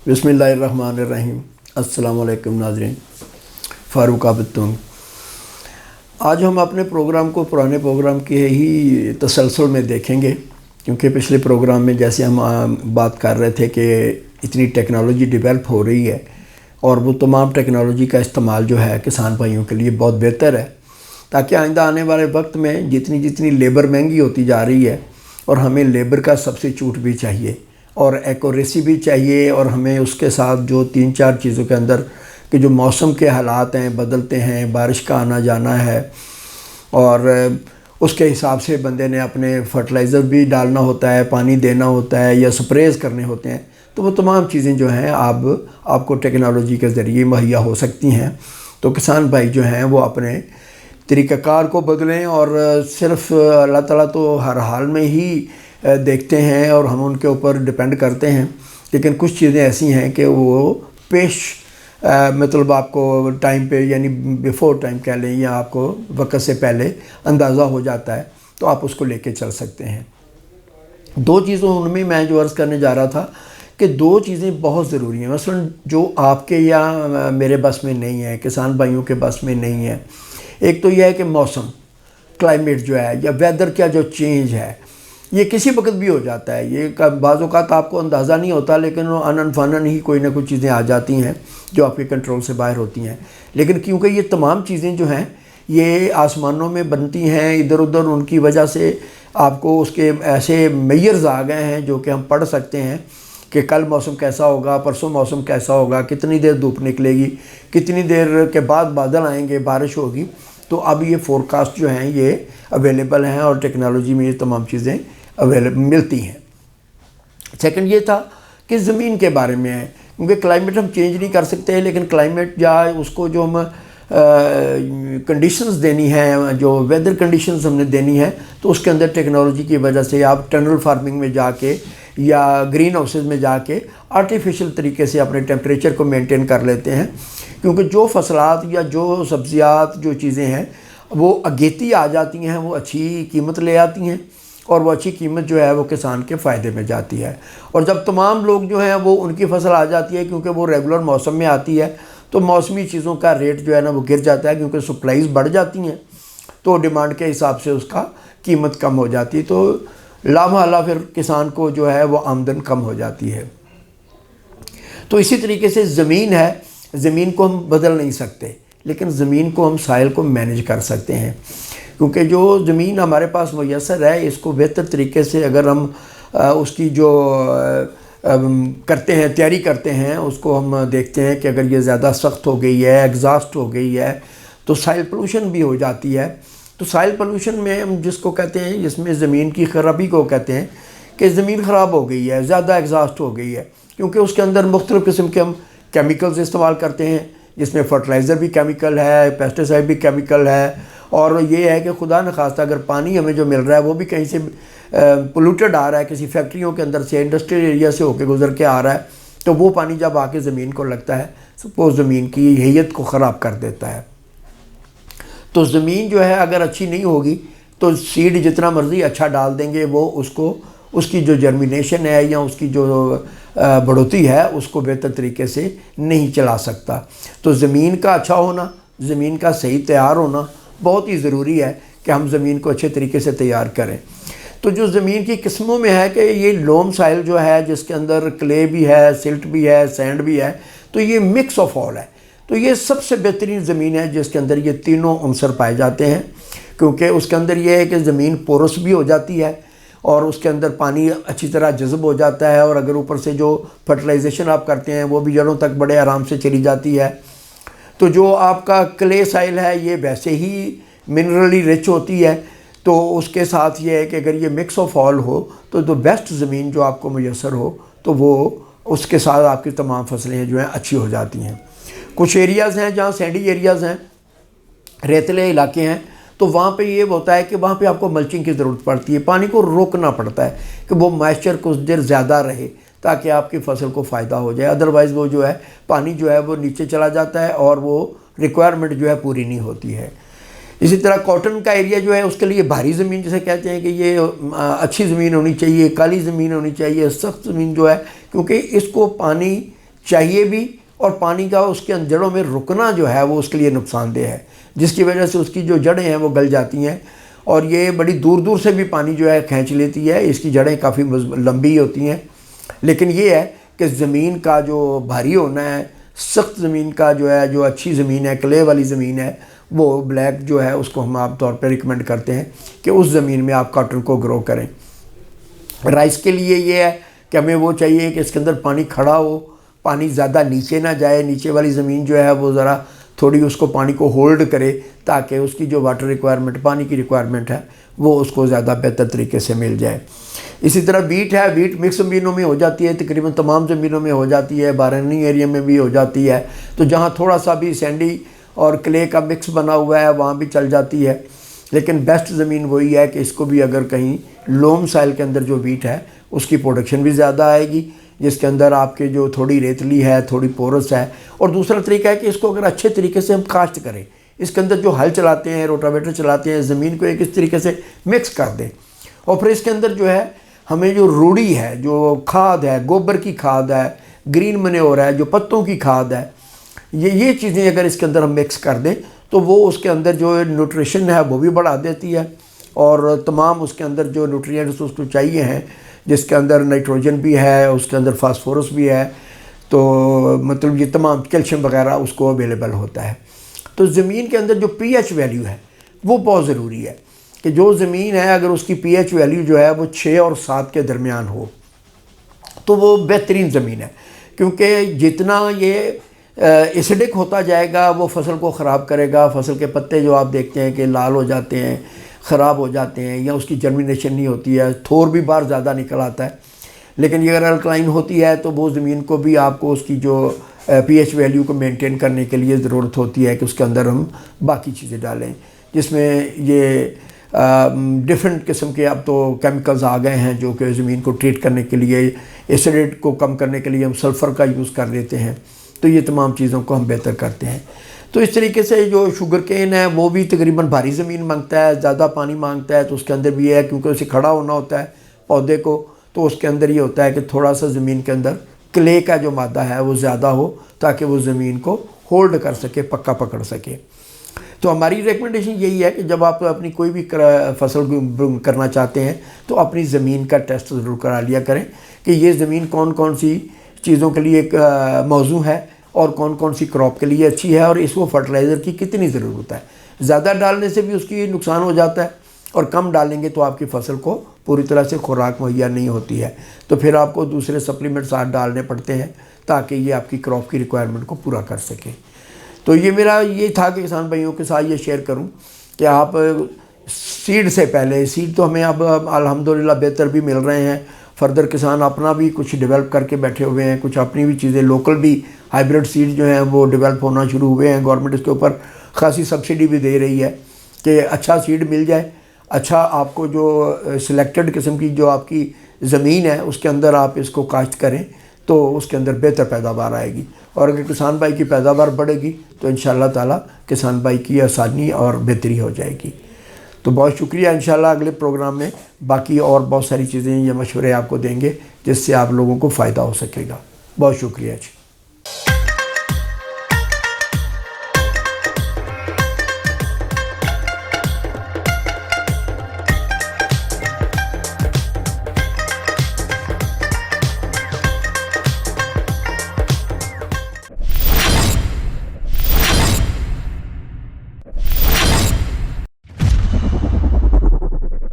بسم اللہ الرحمن الرحیم۔ السلام علیکم ناظرین، فاروق عابد تونگ۔ آج ہم اپنے پروگرام کو پرانے پروگرام کے ہی تسلسل میں دیکھیں گے، کیونکہ پچھلے پروگرام میں جیسے ہم بات کر رہے تھے کہ اتنی ٹیکنالوجی ڈیولپ ہو رہی ہے اور وہ تمام ٹیکنالوجی کا استعمال جو ہے کسان بھائیوں کے لیے بہت بہتر ہے، تاکہ آئندہ آنے والے وقت میں جتنی لیبر مہنگی ہوتی جا رہی ہے اور ہمیں لیبر کا سبسٹیٹیوٹ بھی چاہیے اور ایکوریسی بھی چاہیے، اور ہمیں اس کے ساتھ جو 3-4 چیزوں کے اندر کہ جو موسم کے حالات ہیں بدلتے ہیں، بارش کا آنا جانا ہے، اور اس کے حساب سے بندے نے اپنے فرٹیلائزر بھی ڈالنا ہوتا ہے، پانی دینا ہوتا ہے یا سپریز کرنے ہوتے ہیں، تو وہ تمام چیزیں جو ہیں آپ کو ٹیکنالوجی کے ذریعے مہیا ہو سکتی ہیں۔ تو کسان بھائی جو ہیں وہ اپنے طریقہ کار کو بدلیں، اور صرف اللہ تعالیٰ تو ہر حال میں ہی دیکھتے ہیں اور ہم ان کے اوپر ڈیپینڈ کرتے ہیں، لیکن کچھ چیزیں ایسی ہیں کہ وہ مطلب آپ کو ٹائم پہ، یعنی بیفور ٹائم کہہ لیں، یا آپ کو وقت سے پہلے اندازہ ہو جاتا ہے، تو آپ اس کو لے کے چل سکتے ہیں۔ 2 چیزوں ان میں جو عرض کرنے جا رہا تھا کہ 2 چیزیں بہت ضروری ہیں، مثلا جو آپ کے یا میرے بس میں نہیں ہے، کسان بھائیوں کے بس میں نہیں ہے۔ ایک تو یہ ہے کہ موسم، کلائمیٹ جو ہے یا ویدر کا جو چینج ہے، یہ کسی وقت بھی ہو جاتا ہے۔ یہ بعض اوقات آپ کو اندازہ نہیں ہوتا، لیکن وہ انن فنن ہی کوئی نہ کوئی چیزیں آ جاتی ہیں جو آپ کے کنٹرول سے باہر ہوتی ہیں۔ لیکن کیونکہ یہ تمام چیزیں جو ہیں یہ آسمانوں میں بنتی ہیں ادھر ادھر، ان کی وجہ سے آپ کو اس کے ایسے میئرز آ گئے ہیں جو کہ ہم پڑھ سکتے ہیں کہ کل موسم کیسا ہوگا، پرسوں موسم کیسا ہوگا، کتنی دیر دھوپ نکلے گی، کتنی دیر کے بعد بادل آئیں گے، بارش ہوگی۔ تو اب یہ فورکاسٹ جو ہیں یہ اویلیبل ہیں اور ٹیکنالوجی میں یہ تمام چیزیں ملتی ہیں۔ سیکنڈ یہ تھا کہ زمین کے بارے میں ہے، کیونکہ کلائمیٹ ہم چینج نہیں کر سکتے، لیکن کلائمیٹ یا اس کو جو ہم کنڈیشنز دینی ہیں، جو ویدر کنڈیشنز ہم نے دینی ہے، تو اس کے اندر ٹیکنالوجی کی وجہ سے آپ ٹنل فارمنگ میں جا کے یا گرین ہاؤسز میں جا کے آرٹیفیشل طریقے سے اپنے ٹیمپریچر کو مینٹین کر لیتے ہیں، کیونکہ جو فصلات یا جو سبزیات جو چیزیں ہیں وہ اگیتی آ جاتی ہیں، وہ اچھی قیمت لے آتی ہیں، اور وہ اچھی قیمت جو ہے وہ کسان کے فائدے میں جاتی ہے۔ اور جب تمام لوگ جو ہیں وہ ان کی فصل آ جاتی ہے، کیونکہ وہ ریگولر موسم میں آتی ہے، تو موسمی چیزوں کا ریٹ جو ہے نا وہ گر جاتا ہے، کیونکہ سپلائز بڑھ جاتی ہیں، تو ڈیمانڈ کے حساب سے اس کا قیمت کم ہو جاتی ہے، تو لامحالہ پھر کسان کو جو ہے وہ آمدن کم ہو جاتی ہے۔ تو اسی طریقے سے زمین ہے، زمین کو ہم بدل نہیں سکتے، لیکن زمین کو ہم سائل کو مینیج کر سکتے ہیں، کیونکہ جو زمین ہمارے پاس میسر ہے اس کو بہتر طریقے سے اگر ہم اس کی جو کرتے ہیں، تیاری کرتے ہیں، اس کو ہم دیکھتے ہیں کہ اگر یہ زیادہ سخت ہو گئی ہے، ایگزاسٹ ہو گئی ہے، تو سائل پولوشن بھی ہو جاتی ہے۔ تو سائل پولوشن میں ہم جس کو کہتے ہیں، جس میں زمین کی خرابی کو کہتے ہیں کہ زمین خراب ہو گئی ہے، زیادہ ایگزاسٹ ہو گئی ہے، کیونکہ اس کے اندر مختلف قسم کے ہم کیمیکلز استعمال کرتے ہیں، جس میں فرٹیلائزر بھی کیمیکل ہے، پیسٹیسائڈ بھی کیمیکل ہے، اور یہ ہے کہ خدا نخواستہ اگر پانی ہمیں جو مل رہا ہے وہ بھی کہیں سے پولوٹڈ آ رہا ہے، کسی فیکٹریوں کے اندر سے، انڈسٹریل ایریا سے ہو کے گزر کے آ رہا ہے، تو وہ پانی جب آ کے زمین کو لگتا ہے وہ زمین کی حیت کو خراب کر دیتا ہے۔ تو زمین جو ہے اگر اچھی نہیں ہوگی تو سیڈ جتنا مرضی اچھا ڈال دیں گے، وہ اس کی جو جرمینیشن ہے یا اس کی جو بڑھوتی ہے اس کو بہتر طریقے سے نہیں چلا سکتا۔ تو زمین کا اچھا ہونا، زمین کا صحیح تیار ہونا بہت ہی ضروری ہے کہ ہم زمین کو اچھے طریقے سے تیار کریں۔ تو جو زمین کی قسموں میں ہے کہ یہ لوم سائل جو ہے، جس کے اندر کلے بھی ہے، سلٹ بھی ہے، سینڈ بھی ہے، تو یہ مکس آف آل ہے۔ تو یہ سب سے بہترین زمین ہے جس کے اندر یہ تینوں عنصر پائے جاتے ہیں، کیونکہ اس کے اندر یہ ہے کہ زمین پورس بھی ہو جاتی ہے اور اس کے اندر پانی اچھی طرح جذب ہو جاتا ہے، اور اگر اوپر سے جو فرٹیلائزیشن آپ کرتے ہیں وہ بھی جڑوں تک بڑے آرام سے چلی جاتی ہے۔ تو جو آپ کا کلے سائل ہے یہ ویسے ہی منرلی رچ ہوتی ہے، تو اس کے ساتھ یہ ہے کہ اگر یہ مکس آف آل ہو تو بیسٹ زمین جو آپ کو میسر ہو تو وہ اس کے ساتھ آپ کی تمام فصلیں جو ہیں اچھی ہو جاتی ہیں۔ کچھ ایریاز ہیں جہاں سینڈی ایریاز ہیں، ریتلے علاقے ہیں، تو وہاں پہ یہ ہوتا ہے کہ وہاں پہ آپ کو ملچنگ کی ضرورت پڑتی ہے، پانی کو روکنا پڑتا ہے کہ وہ موئسچر کچھ دیر زیادہ رہے تاکہ آپ کی فصل کو فائدہ ہو جائے، ادروائز وہ جو ہے پانی جو ہے وہ نیچے چلا جاتا ہے اور وہ ریکوائرمنٹ جو ہے پوری نہیں ہوتی ہے۔ اسی طرح کاٹن کا ایریا جو ہے اس کے لیے بھاری زمین جسے کہتے ہیں کہ یہ اچھی زمین ہونی چاہیے، کالی زمین ہونی چاہیے، سخت زمین جو ہے، کیونکہ اس کو پانی چاہیے بھی، اور پانی کا اس کے جڑوں میں رکنا جو ہے وہ اس کے لیے نقصان دہ ہے، جس کی وجہ سے اس کی جو جڑیں ہیں وہ گل جاتی ہیں، اور یہ بڑی دور دور سے بھی پانی جو ہے کھینچ لیتی ہے، اس کی جڑیں کافی لمبی ہوتی ہیں۔ لیکن یہ ہے کہ زمین کا جو بھاری ہونا ہے، سخت زمین کا جو ہے، جو اچھی زمین ہے، کلے والی زمین ہے، وہ بلیک جو ہے اس کو ہم عام طور پہ ریکمنڈ کرتے ہیں کہ اس زمین میں آپ کاٹن کو گرو کریں۔ رائس کے لیے یہ ہے کہ ہمیں وہ چاہیے کہ اس کے اندر پانی کھڑا ہو، پانی زیادہ نیچے نہ جائے، نیچے والی زمین جو ہے وہ ذرا تھوڑی اس کو پانی کو ہولڈ کرے، تاکہ اس کی جو واٹر ریکوائرمنٹ، پانی کی ریکوائرمنٹ ہے، وہ اس کو زیادہ بہتر طریقے سے مل جائے۔ اسی طرح بیٹ ہے، بیٹ مکس زمینوں میں ہو جاتی ہے، تقریباً تمام زمینوں میں ہو جاتی ہے، بارانی ایریا میں بھی ہو جاتی ہے، تو جہاں تھوڑا سا بھی سینڈی اور کلے کا مکس بنا ہوا ہے وہاں بھی چل جاتی ہے۔ لیکن بیسٹ زمین وہی ہے کہ اس کو بھی اگر کہیں لوم سائل کے اندر جو بیٹ ہے اس کی پروڈکشن بھی زیادہ آئے گی، جس کے اندر آپ کے جو تھوڑی ریتلی ہے، تھوڑی پورس ہے، اور دوسرا طریقہ ہے کہ اس کو اگر اچھے طریقے سے ہم کاشت کریں، اس کے اندر جو ہل چلاتے ہیں، روٹاویٹر چلاتے ہیں، زمین کو ایک اس طریقے سے مکس کر دیں، اور پھر اس کے اندر جو ہے ہمیں جو روڑی ہے، جو کھاد ہے، گوبر کی کھاد ہے، گرین منیور ہے، جو پتوں کی کھاد ہے، یہ چیزیں اگر اس کے اندر ہم مکس کر دیں تو وہ اس کے اندر جو نیوٹریشن ہے وہ بھی بڑھا دیتی ہے، اور تمام اس کے اندر جو نیوٹریئنٹس اس کو چاہیے ہیں، جس کے اندر نائٹروجن بھی ہے، اس کے اندر فاسفورس بھی ہے، تو مطلب یہ تمام کیلشیم وغیرہ اس کو اویلیبل ہوتا ہے۔ تو زمین کے اندر جو پی ایچ ویلیو ہے وہ بہت ضروری ہے، کہ جو زمین ہے اگر اس کی پی ایچ ویلیو جو ہے وہ 6 اور 7 کے درمیان ہو تو وہ بہترین زمین ہے، کیونکہ جتنا یہ ایسیڈک ہوتا جائے گا وہ فصل کو خراب کرے گا، فصل کے پتے جو آپ دیکھتے ہیں کہ لال ہو جاتے ہیں، خراب ہو جاتے ہیں، یا اس کی جرمینیشن نہیں ہوتی ہے، تھور بھی باہر زیادہ نکل آتا ہے۔ لیکن یہ اگر الکلائن ہوتی ہے تو وہ زمین کو بھی آپ کو اس کی جو پی ایچ ویلیو کو مینٹین کرنے کے لیے ضرورت ہوتی ہے کہ اس کے اندر ہم باقی چیزیں ڈالیں، جس میں یہ ڈیفرنٹ قسم کے اب تو کیمیکلز آ گئے ہیں جو کہ زمین کو ٹریٹ کرنے کے لیے، ایسیڈیٹ کو کم کرنے کے لیے ہم سلفر کا یوز کر لیتے ہیں، تو یہ تمام چیزوں کو ہم بہتر کرتے ہیں۔ تو اس طریقے سے جو شوگر کین ہے وہ بھی تقریباً بھاری زمین مانگتا ہے، زیادہ پانی مانگتا ہے، تو اس کے اندر بھی یہ ہے کیونکہ اسے کھڑا ہونا ہوتا ہے پودے کو، تو اس کے اندر یہ ہوتا ہے کہ تھوڑا سا زمین کے اندر کلے کا جو مادہ ہے وہ زیادہ ہو، تاکہ وہ زمین کو ہولڈ کر سکے، پکا پکڑ سکے۔ تو ہماری ریکمنڈیشن یہی ہے کہ جب آپ اپنی کوئی بھی فصل کرنا چاہتے ہیں تو اپنی زمین کا ٹیسٹ ضرور کرا لیا کریں کہ یہ زمین کون کون سی چیزوں کے لیے موزوں ہے، اور کون کون سی کراپ کے لیے اچھی ہے، اور اس کو فرٹیلائزر کی کتنی ضرورت ہے۔ زیادہ ڈالنے سے بھی اس کی نقصان ہو جاتا ہے، اور کم ڈالیں گے تو آپ کی فصل کو پوری طرح سے خوراک مہیا نہیں ہوتی ہے، تو پھر آپ کو دوسرے سپلیمنٹ ساتھ ڈالنے پڑتے ہیں تاکہ یہ آپ کی کراپ کی ریکوائرمنٹ کو پورا کر سکیں۔ تو یہ میرا یہ تھا کہ کسان بھائیوں کے ساتھ یہ شیئر کروں کہ آپ سیڈ سے پہلے، سیڈ تو ہمیں اب الحمدللہ بہتر بھی مل رہے ہیں، فردر کسان اپنا بھی کچھ ڈیولپ کر کے بیٹھے ہوئے ہیں، کچھ اپنی بھی چیزیں لوکل بھی ہائیبریڈ سیڈ جو ہیں وہ ڈیولپ ہونا شروع ہوئے ہیں، گورنمنٹ اس کے اوپر خاصی سبسڈی بھی دے رہی ہے کہ اچھا سیڈ مل جائے، اچھا آپ کو جو سلیکٹڈ قسم کی جو آپ کی زمین ہے اس کے اندر آپ اس کو کاشت کریں تو اس کے اندر بہتر پیداوار آئے گی، اور اگر کسان بھائی کی پیداوار بڑھے گی تو انشاءاللہ تعالیٰ کسان بھائی کی آسانی اور بہتری ہو جائے گی۔ تو بہت شکریہ، انشاءاللہ اگلے پروگرام میں باقی اور بہت ساری چیزیں یا مشورے آپ کو دیں گے جس سے آپ لوگوں کو فائدہ ہو سکے گا۔ بہت شکریہ جی۔